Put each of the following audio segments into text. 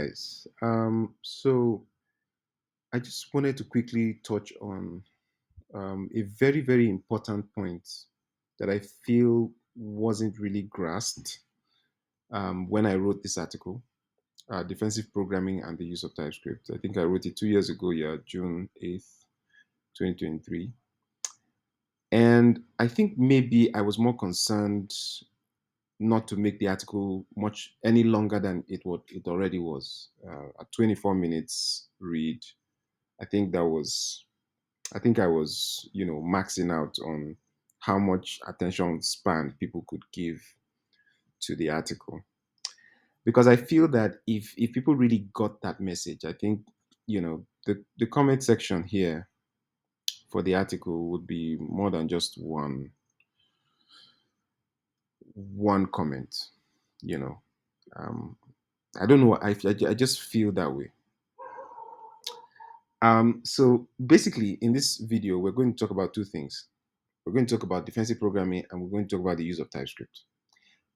Guys, so I just wanted to quickly touch on a very, very important point that I feel wasn't really grasped when I wrote this article, Defensive Programming and the Use of TypeScript. I think I wrote it 2 years ago, yeah, June 8th, 2023. And I think maybe I was more concerned not to make the article much any longer than it already was. At 24 minutes read, I think that was I think I was, maxing out on how much attention span people could give to the article. Because I feel that if people really got that message, I think, the comment section here for the article would be more than just one comment, you know. Um, I don't know. I just feel that way. So basically, in this video, we're going to talk about two things. We're going to talk about defensive programming and we're going to talk about the use of TypeScript.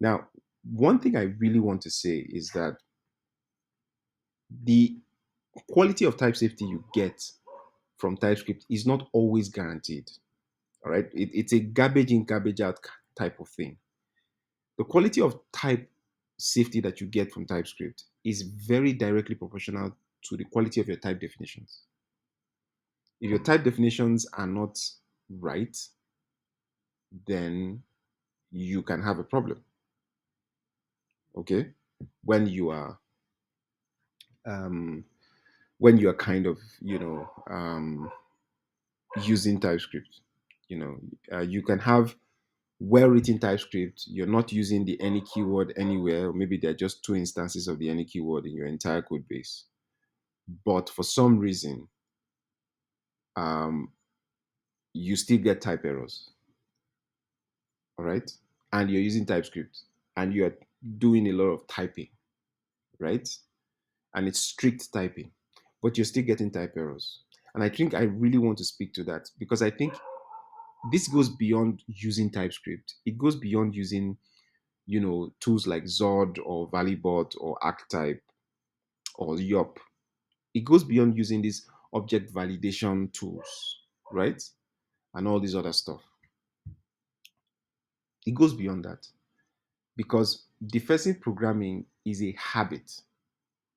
Now, one thing I really want to say is that the quality of type safety you get from TypeScript is not always guaranteed. All right. It's a garbage in, garbage out type of thing. The quality of type safety that you get from TypeScript is very directly proportional to the quality of your type definitions. If your type definitions are not right, then you can have a problem. Okay. When you are um, when you are kind of using TypeScript. You can have well-written TypeScript. You're not using the any keyword anywhere. Or maybe there are just two instances of the any keyword in your entire code base. But for some reason, um, you still get type errors. All right, and you're using TypeScript, and you're doing a lot of typing, right? And it's strict typing, but you're still getting type errors. And I think I really want to speak to that because I think this goes beyond using TypeScript. It goes beyond using, tools like Zod or Valibot or ArkType or Yop. It goes beyond using these object validation tools, right? And all this other stuff. It goes beyond that because defensive programming is a habit.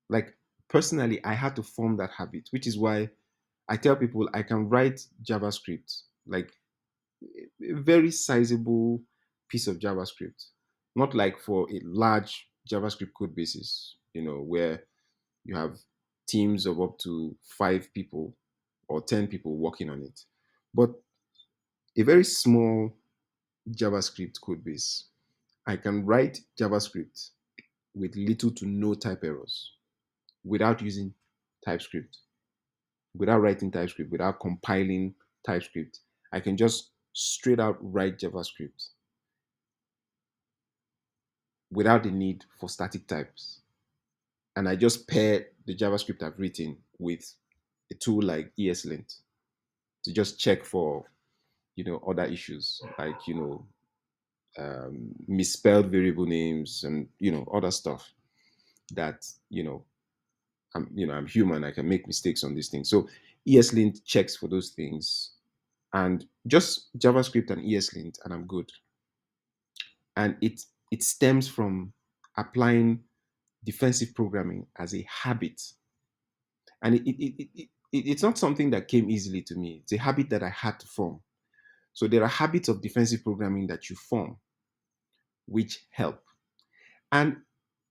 Like personally, I had to form that habit, which is why I tell people I can write JavaScript, like a very sizable piece of JavaScript, not like for a large JavaScript code basis, where you have teams of up to 5 people or 10 people working on it, but a very small JavaScript code base. I can write JavaScript with little to no type errors without using TypeScript, without writing TypeScript, without compiling TypeScript. I can just straight out write JavaScript without the need for static types. And I just pair the JavaScript I've written with a tool like ESLint to just check for, other issues like, misspelled variable names and, other stuff that, I'm human. I can make mistakes on these things. So ESLint checks for those things and just JavaScript and ESLint and I'm good. And it stems from applying defensive programming as a habit. And it's not something that came easily to me. It's a habit that I had to form. So there are habits of defensive programming that you form, which help. And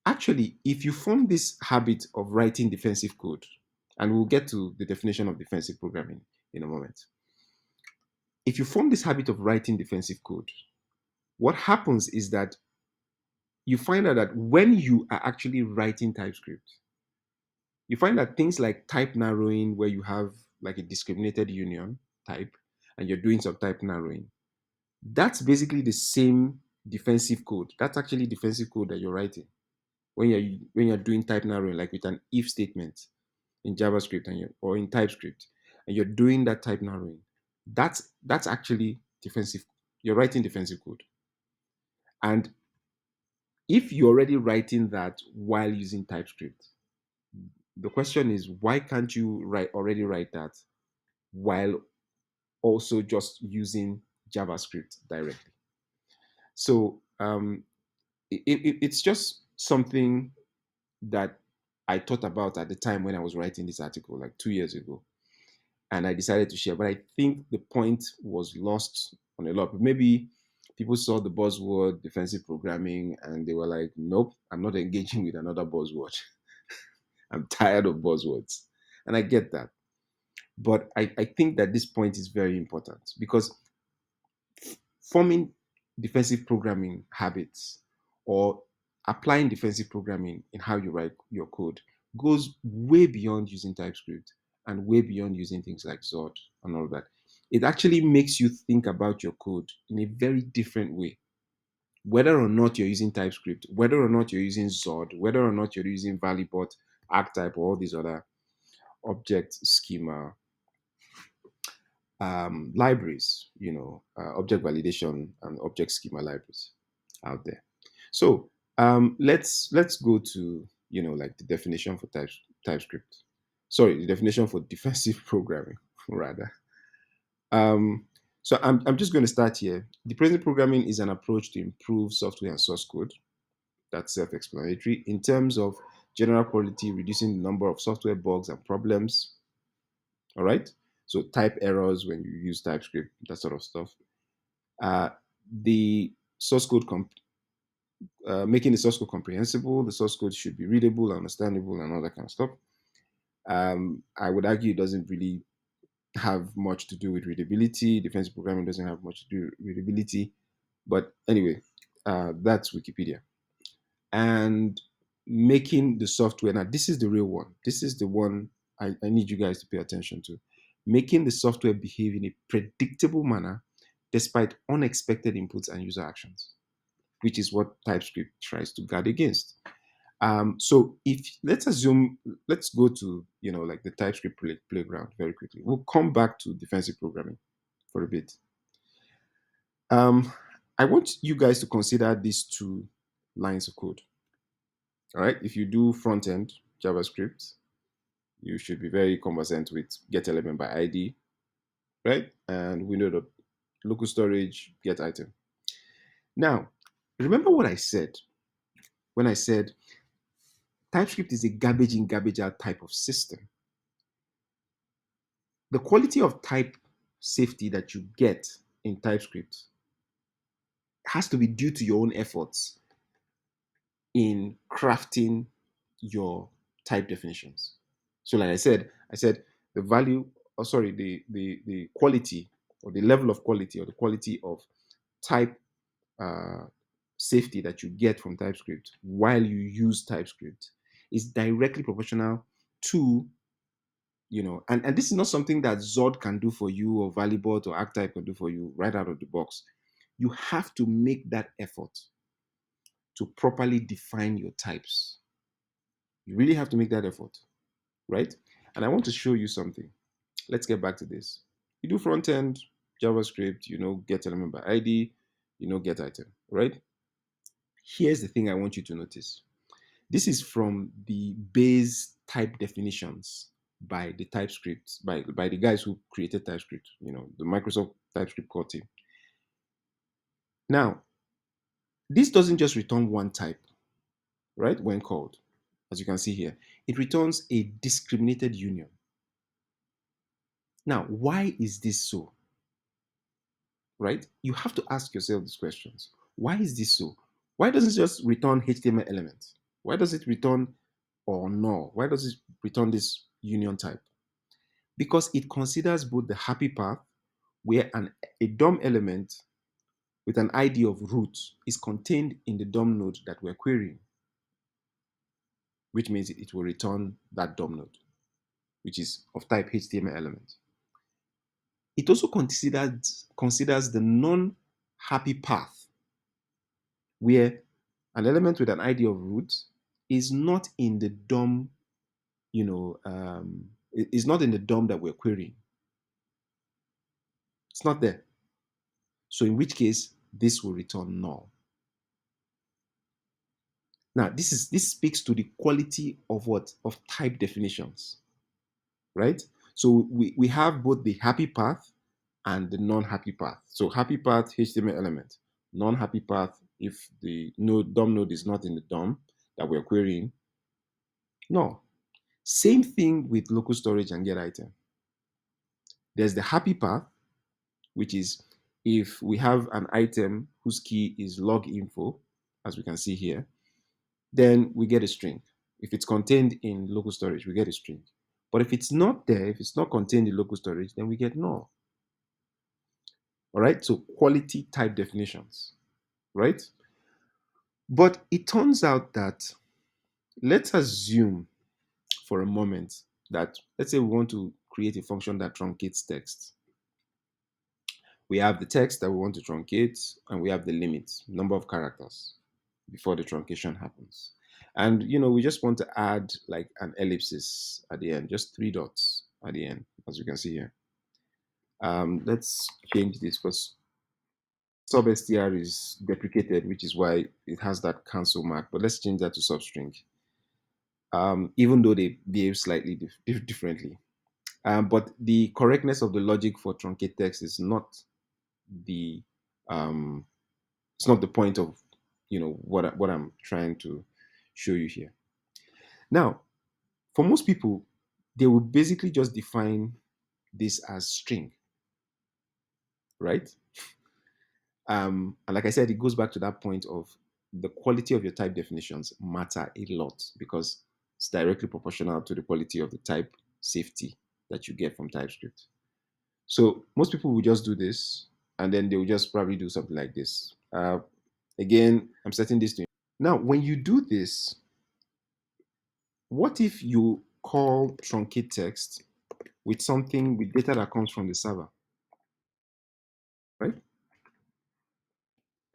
actually, if you form this habit of writing defensive code, and we'll get to the definition of defensive programming in a moment. If you form this habit of writing defensive code, what happens is that you find out that when you are actually writing TypeScript, you find that things like type narrowing, where you have like a discriminated union type, and you're doing some type narrowing, that's basically the same defensive code. That's actually defensive code that you're writing when you're doing type narrowing, like with an if statement in JavaScript or in TypeScript, and you're doing that type narrowing. That's actually defensive. You're writing defensive code, and if you're already writing that while using TypeScript, The question is, why can't you write that while also just using JavaScript directly? So it's just something that I thought about at the time when I was writing this article, like 2 years ago, and I decided to share. But I think the point was lost on a lot. Maybe people saw the buzzword defensive programming and they were like, "Nope, I'm not engaging with another buzzword. I'm tired of buzzwords," and I get that. But I think that this point is very important because forming defensive programming habits or applying defensive programming in how you write your code goes way beyond using TypeScript and way beyond using things like Zod and all that. It actually makes you think about your code in a very different way. Whether or not you're using TypeScript, whether or not you're using Zod, whether or not you're using Valibot, ArkType, or all these other object schema libraries, object validation and object schema libraries out there. So let's go to like the definition for TypeScript. Sorry, the definition for defensive programming rather. Um, so I'm just going to start here. Defensive programming is an approach to improve software and source code. That's self-explanatory in terms of general quality, reducing the number of software bugs and problems. All right. So type errors when you use TypeScript, that sort of stuff. Uh, the source code making the source code comprehensible. The source code should be readable, understandable, and all that kind of stuff. I would argue it doesn't really have much to do with readability. Defensive programming doesn't have much to do with readability. But anyway, that's Wikipedia. And making the software, now this is the real one. This is the one I need you guys to pay attention to. Making the software behave in a predictable manner despite unexpected inputs and user actions, which is what TypeScript tries to guard against. So if let's go to like the TypeScript playground very quickly. We'll come back to defensive programming for a bit. Um, I want you guys to consider these two lines of code. All right, if you do front end JavaScript, you should be very conversant with get element by ID, right? And window local storage get item. Now, remember what I said when I said TypeScript is a garbage in, garbage out type of system. The quality of type safety that you get in TypeScript has to be due to your own efforts in crafting your type definitions. So, like I said the value, or sorry, the quality or the level of quality or the quality of type uh, safety that you get from TypeScript while you use TypeScript is directly proportional to and this is not something that Zod can do for you or Valibot or ArkType can do for you right out of the box. You have to make that effort to properly define your types. You really have to make that effort, right? And I want to show you something. Let's get back to this. You do front end JavaScript, get element by ID, get item, right? Here's the thing I want you to notice. This is from the base type definitions by the TypeScript, by the guys who created TypeScript, the Microsoft TypeScript core team. Now, this doesn't just return one type, right? When called, as you can see here, it returns a discriminated union. Now, why is this so? Right? You have to ask yourself these questions. Why is this so? Why doesn't it just return HTML elements? Why does it return or null? Why does it return this union type? Because it considers both the happy path, where a DOM element with an ID of root is contained in the DOM node that we're querying, which means it will return that DOM node, which is of type HTML element. It also considers the non-happy path, where an element with an ID of root is not in the DOM, is not in the DOM that we're querying. It's not there. So in which case, this will return null. Now, this speaks to the quality of what? Of type definitions, right? So we have both the happy path and the non-happy path. So happy path, HTML element. Non-happy path, if the node DOM node is not in the DOM that we're querying. No. Same thing with local storage and get item. There's the happy path, which is if we have an item whose key is log info, as we can see here, then we get a string. If it's contained in local storage, we get a string. But if it's not there, if it's not contained in local storage, then we get null. All right, so quality type definitions, right? But it turns out that, let's assume for a moment that, let's say we want to create a function that truncates text. We have the text that we want to truncate, and we have the limit, number of characters before the truncation happens. And we just want to add like an ellipsis at the end, just 3 dots at the end, as you can see here. Let's change this because substr is deprecated, which is why it has that cancel mark. But let's change that to substring, even though they behave slightly differently. But the correctness of the logic for truncate text is not the it's not the point of what I'm trying to show you here. Now, for most people, they will basically just define this as string, right? And like I said, it goes back to that point of the quality of your type definitions matter a lot because it's directly proportional to the quality of the type safety that you get from TypeScript. So most people will just do this, and then they will just probably do something like this. Again, I'm setting this to you. Now, when you do this, what if you call truncate text with something with data that comes from the server, right?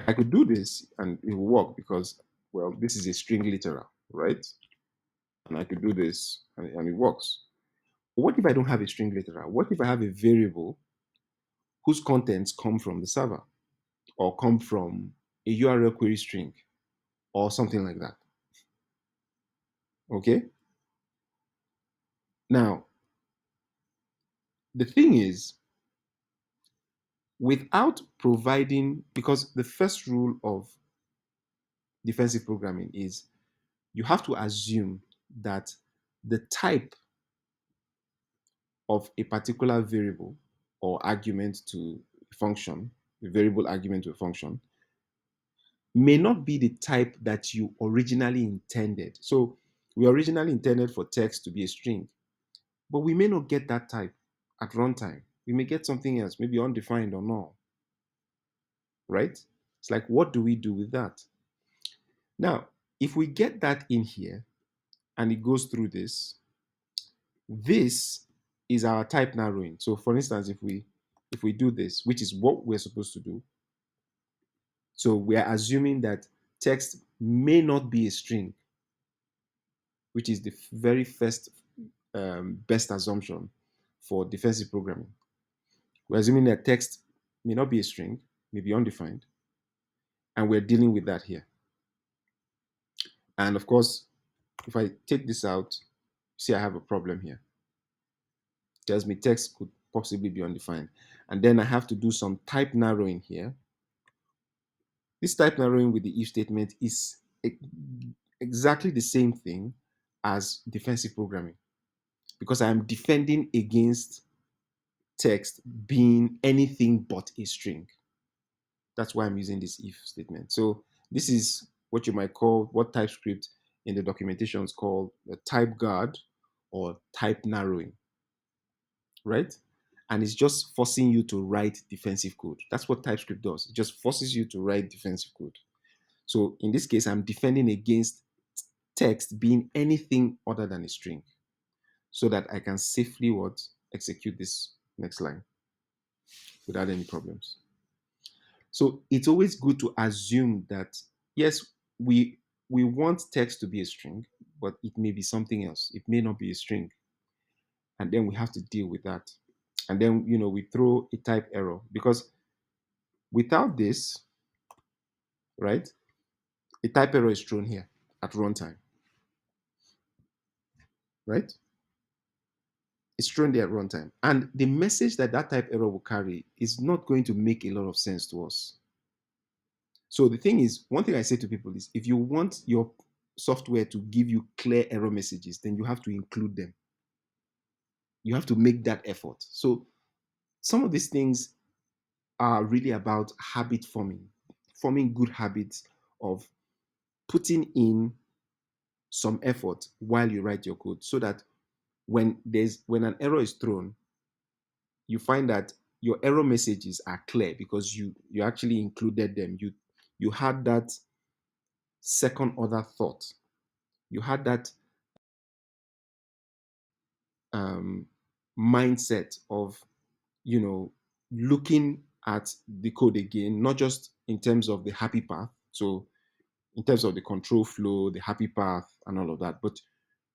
I could do this and it will work because, well, this is a string literal, right? And I could do this and it works. But what if I don't have a string literal? What if I have a variable whose contents come from the server or come from a URL query string or something like that? Okay. Now, the thing is, without providing, because the first rule of defensive programming is you have to assume that the type of a particular variable or argument to a function, a variable argument to a function, may not be the type that you originally intended. So we originally intended for text to be a string, but we may not get that type at runtime. We may get something else, maybe undefined or null, right? It's like, what do we do with that? Now, if we get that in here and it goes through this, this is our type narrowing. So for instance, if we do this, which is what we're supposed to do, so we are assuming that text may not be a string, which is the very first best assumption for defensive programming. We're assuming that text may not be a string, may be undefined, and we're dealing with that here. And of course, if I take this out, see I have a problem here. It tells me text could possibly be undefined. And then I have to do some type narrowing here. This type narrowing with the if statement is exactly the same thing as defensive programming because I am defending against text being anything but a string. That's why I'm using this if statement. So this is what you might call, what TypeScript in the documentation is called a type guard or type narrowing, right? And it's just forcing you to write defensive code. That's what TypeScript does. It just forces you to write defensive code. So in this case, I'm defending against text being anything other than a string so that I can safely execute this next line without any problems. So it's always good to assume that, yes, we want text to be a string, but it may be something else. It may not be a string. And then we have to deal with that. And then, we throw a type error because without this, right, a type error is thrown here. at runtime, right? It's thrown there at runtime. And the message that that type error will carry is not going to make a lot of sense to us. So the thing is, one thing I say to people is if you want your software to give you clear error messages, then you have to include them. You have to make that effort. So some of these things are really about habit forming, forming good habits of putting in some effort while you write your code so that when an error is thrown, you find that your error messages are clear because you actually included them. You had that second order thought. You had that um, mindset of looking at the code again, not just in terms of the happy path. So in terms of the control flow, the happy path, and all of that, but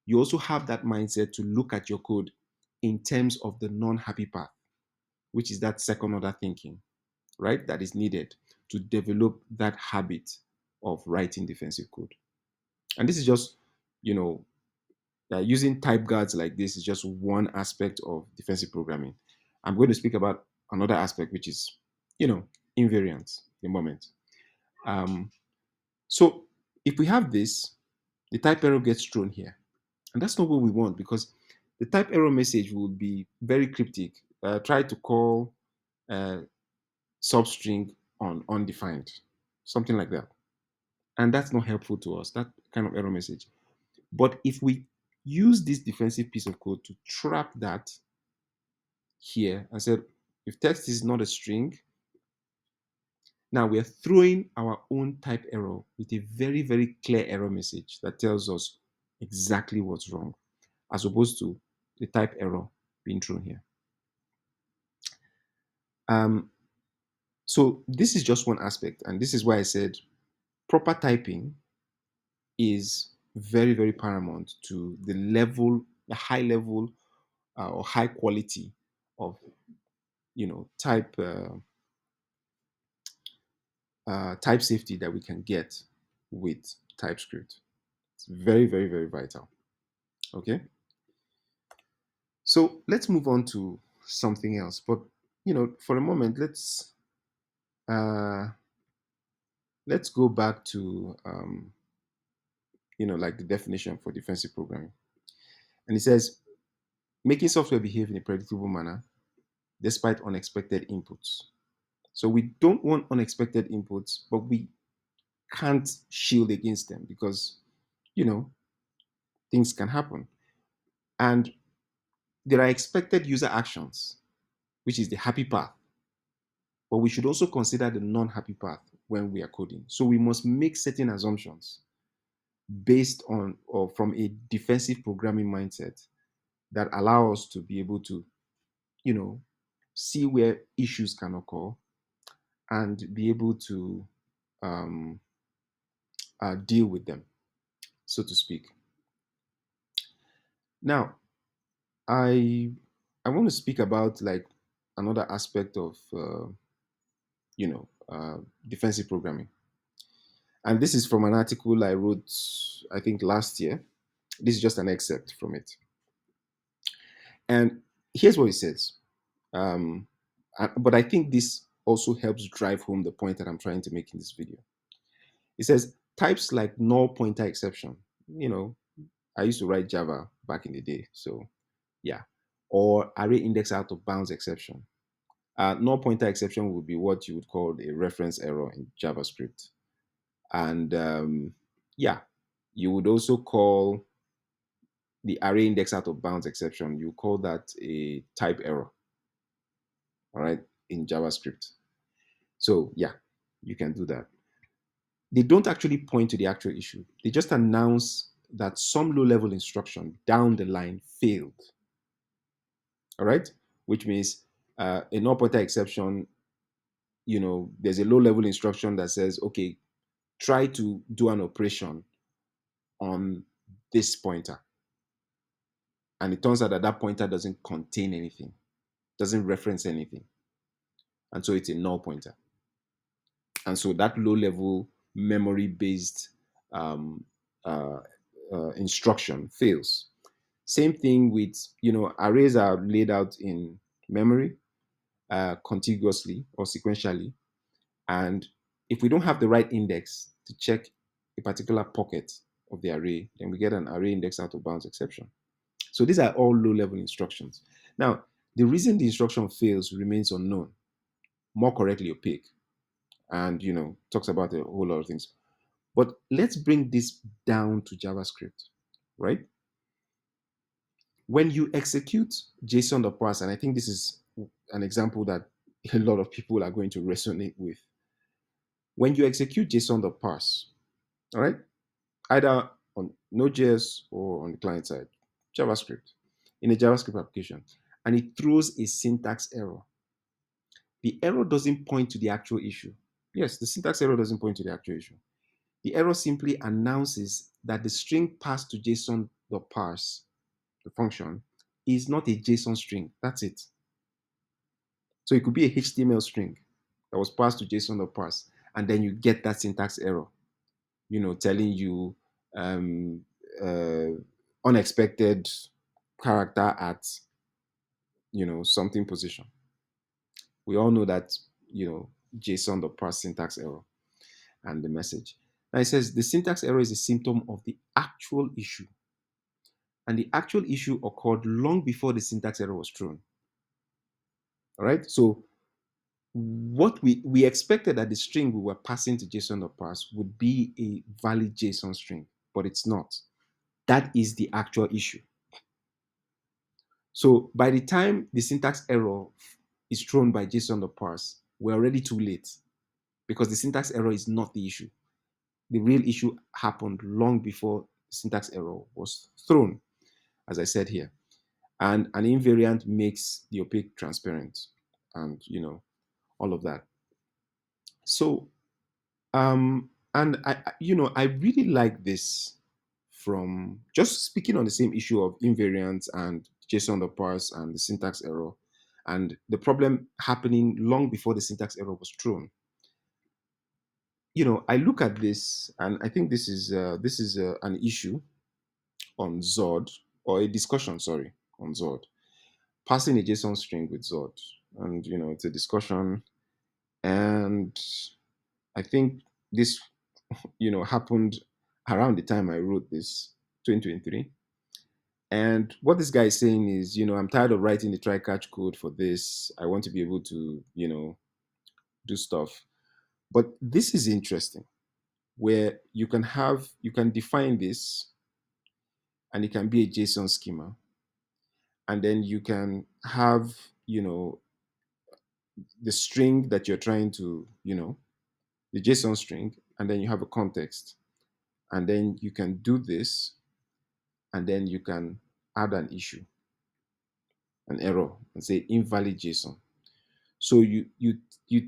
you also have that mindset to look at your code in terms of the non-happy path, which is that second order thinking, right? That is needed to develop that habit of writing defensive code. And this is just, you know, using type guards like this is just one aspect of defensive programming. I'm going to speak about another aspect, which is, you know, invariants in a moment. Um, so if we have this, the type error gets thrown here. And that's not what we want because the type error message will be very cryptic. Try to call uh, substring on undefined, something like that. And that's not helpful to us, that kind of error message. But if we use this defensive piece of code to trap that here and said, if text is not a string, now we're throwing our own type error with a very, very clear error message that tells us exactly what's wrong, as opposed to the type error being thrown here. Um, so this is just one aspect, and this is why I said proper typing is very, very paramount to the level, the high level or high quality of type safety that we can get with TypeScript. It's very, very, very vital. Okay, so let's move on to something else. But for a moment, uh, let's go back to like the definition for defensive programming, and it says making software behave in a predictable manner despite unexpected inputs. So we don't want unexpected inputs, but we can't shield against them because you know things can happen. And there are expected user actions, which is the happy path, but we should also consider the non-happy path when we are coding. So we must make certain assumptions based on or from a defensive programming mindset that allow us to be able to, you know, see where issues can occur and be able to um, deal with them, so to speak. Now, I I want to speak about like another aspect of defensive programming, and this is from an article I wrote, I think last year. This is just an excerpt from it, and here's what it says. Um, but I think this also helps drive home the point that I'm trying to make in this video. It says types like null pointer exception. You know, I used to write Java back in the day, so yeah, or array index out of bounds exception. Null pointer exception would be what you would call a reference error in JavaScript. And yeah, you would also call the array index out of bounds exception, you call that a type error, all right, in JavaScript. So yeah, you can do that. They don't actually point to the actual issue. They just announce that some low-level instruction down the line failed, all right, which means a null pointer exception, there's a low-level instruction that says, okay, try to do an operation on this pointer. And it turns out that that pointer doesn't contain anything, doesn't reference anything. And so it's a null pointer. And so that low level memory based uh, instruction fails. Same thing with, arrays are laid out in memory contiguously or sequentially. And if we don't have the right index to check a particular pocket of the array, then we get an array index out of bounds exception. So these are all low level instructions. Now, the reason the instruction fails remains unknown, more correctly opaque, and talks about a whole lot of things. But let's bring this down to JavaScript, right? When you execute JSON.parse, and I think this is an example that a lot of people are going to resonate with. When you execute JSON.parse, all right, either on Node.js or on the client side, JavaScript, in a JavaScript application, and it throws a syntax error. The error doesn't point to the actual issue. Yes, the syntax error doesn't point to the actual issue. The error simply announces that the string passed to JSON.parse, the function, is not a JSON string. That's it. So it could be a HTML string that was passed to JSON.parse, and then you get that syntax error, telling you um, uh, unexpected character at, something position. We all know that, JSON.parse syntax error and the message. Now it says the syntax error is a symptom of the actual issue. And the actual issue occurred long before the syntax error was thrown. All right. So what we expected that the string we were passing to JSON.parse would be a valid JSON string, but it's not. That is the actual issue. So by the time the syntax error is thrown by JSON.parse, we're already too late because the syntax error is not the issue. The real issue happened long before syntax error was thrown, as I said here. And an invariant makes the opaque transparent and, all of that. So, and I really like this from just speaking on the same issue of invariants and JSON.parse and the syntax error and the problem happening long before the syntax error was thrown. I look at this and I think this is an issue on Zod, or a discussion, sorry, on Zod, passing a JSON string with Zod, and it's a discussion, and I think this happened around the time I wrote this, 2023. And what this guy is saying is, I'm tired of writing the try catch code for this. I want to be able to, do stuff. But this is interesting, where you can define this, and it can be a JSON schema, and then you can have, the string that you're trying to, the JSON string, and then you have a context, and then you can do this, and then you can add an issue, an error, and say invalid JSON. So you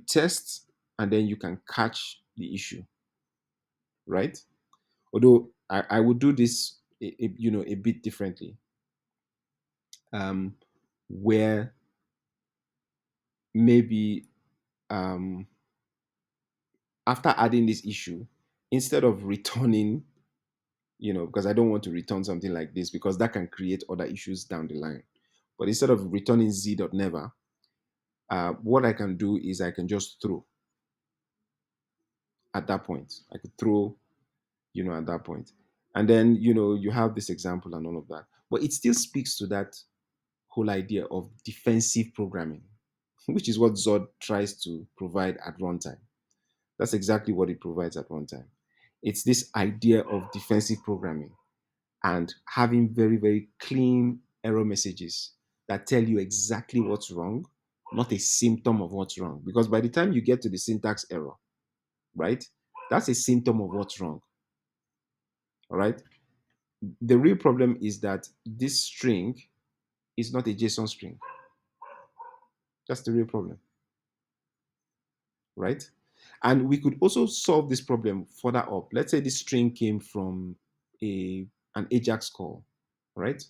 test, and then you can catch the issue, right? Although I would do this a bit differently, um, where maybe um, after adding this issue, instead of returning, because I don't want to return something like this because that can create other issues down the line. But instead of returning z.never, what I can do is I can just throw at that point. I could throw, at that point. And then, you have this example and all of that. But it still speaks to that whole idea of defensive programming, which is what Zod tries to provide at runtime. That's exactly what it provides at runtime. It's this idea of defensive programming and having very, very clean error messages that tell you exactly what's wrong, not a symptom of what's wrong. Because by the time you get to the syntax error, right, that's a symptom of what's wrong. All right. The real problem is that this string is not a JSON string. That's the real problem, right? And we could also solve this problem further up. Let's say this string came from an Ajax call, right?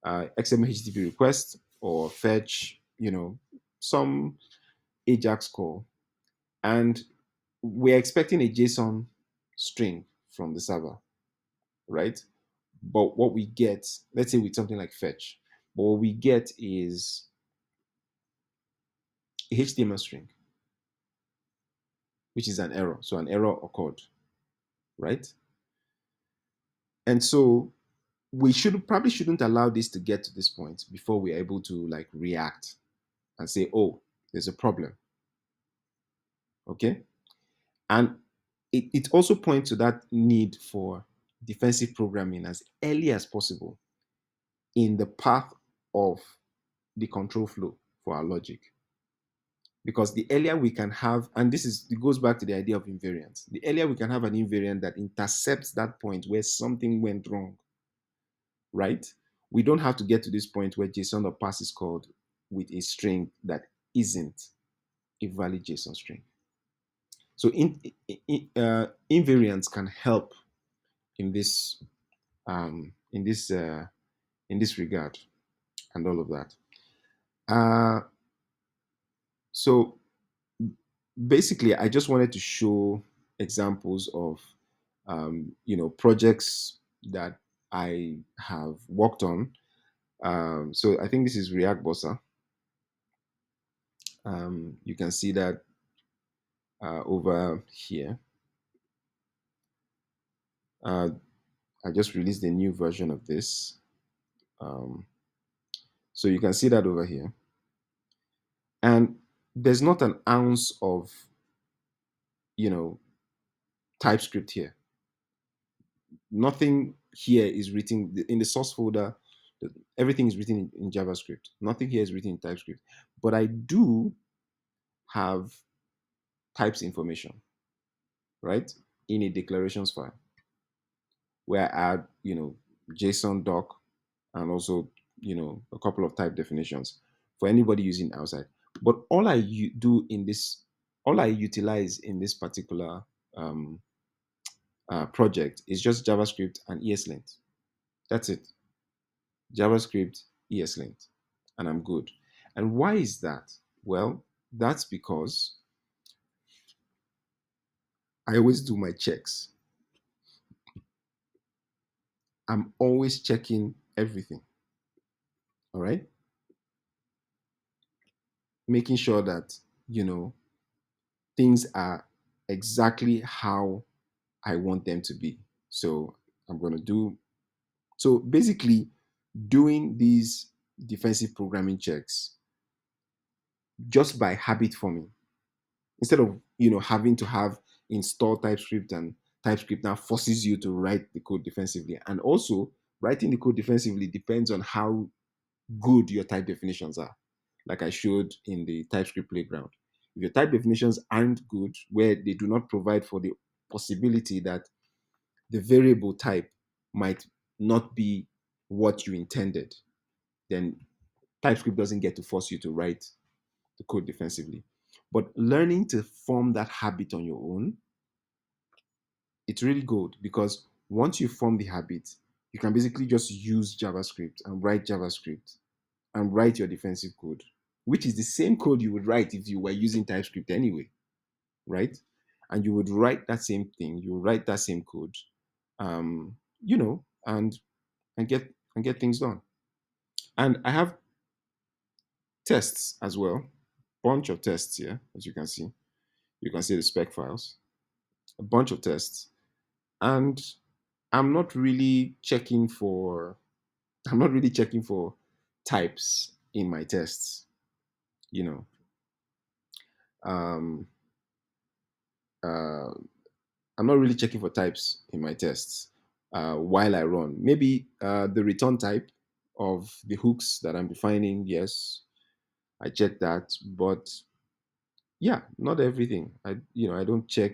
XML HTTP request or fetch, some Ajax call. And we're expecting a JSON string from the server. right? But what we get, let's say with something like fetch, but what we get is a HTML string, which is an error. So an error occurred, right? And so we should probably shouldn't allow this to get to this point before we're able to like react and say, oh, there's a problem. Okay. And it also points to that need for defensive programming as early as possible in the path of the control flow for our logic. Because the earlier we can have, and it goes back to the idea of invariance, the earlier we can have an invariant that intercepts that point where something went wrong, right? We don't have to get to this point where JSON or pass is called with a string that isn't a valid JSON string. So invariance can help in this um, in this uh, in this regard and all of that. Uh, so basically, I just wanted to show examples of projects that I have worked on. So I think this is React Bossa. You can see that over here. Uh, I just released a new version of this. Um, so you can see that over here. And there's not an ounce of, you know, TypeScript here. Nothing here is written in the source folder. Everything is written in JavaScript. Nothing here is written in TypeScript. But I do have types information, right, in a declarations file where I add, JSON doc and also, a couple of type definitions for anybody using outside. But all I utilize in this particular um, project is just JavaScript and ESLint. That's it. JavaScript, ESLint, and I'm good. And why is that? Well, that's because I always do my checks. I'm always checking everything. All right. Making sure that, you know, things are exactly how I want them to be. So I'm going to do, so basically doing these defensive programming checks just by habit forming instead of, having to have install TypeScript, and TypeScript now forces you to write the code defensively. And also writing the code defensively depends on how good your type definitions are, like I showed in the TypeScript playground. If your type definitions aren't good, where they do not provide for the possibility that the variable type might not be what you intended, then TypeScript doesn't get to force you to write the code defensively. But learning to form that habit on your own, it's really good because once you form the habit, you can basically just use JavaScript and write JavaScript and write your defensive code, which is the same code you would write if you were using TypeScript anyway, right? And you would write that same thing, you would write that same code, um, and get things done. And I have tests as well, bunch of tests here, as you can see. You can see the spec files, a bunch of tests, and I'm not really checking for I'm not really checking for types in my tests. You know, um, uh, I'm not really checking for types in my tests while I run. Maybe the return type of the hooks that I'm defining, yes, I check that. But yeah, not everything. I don't check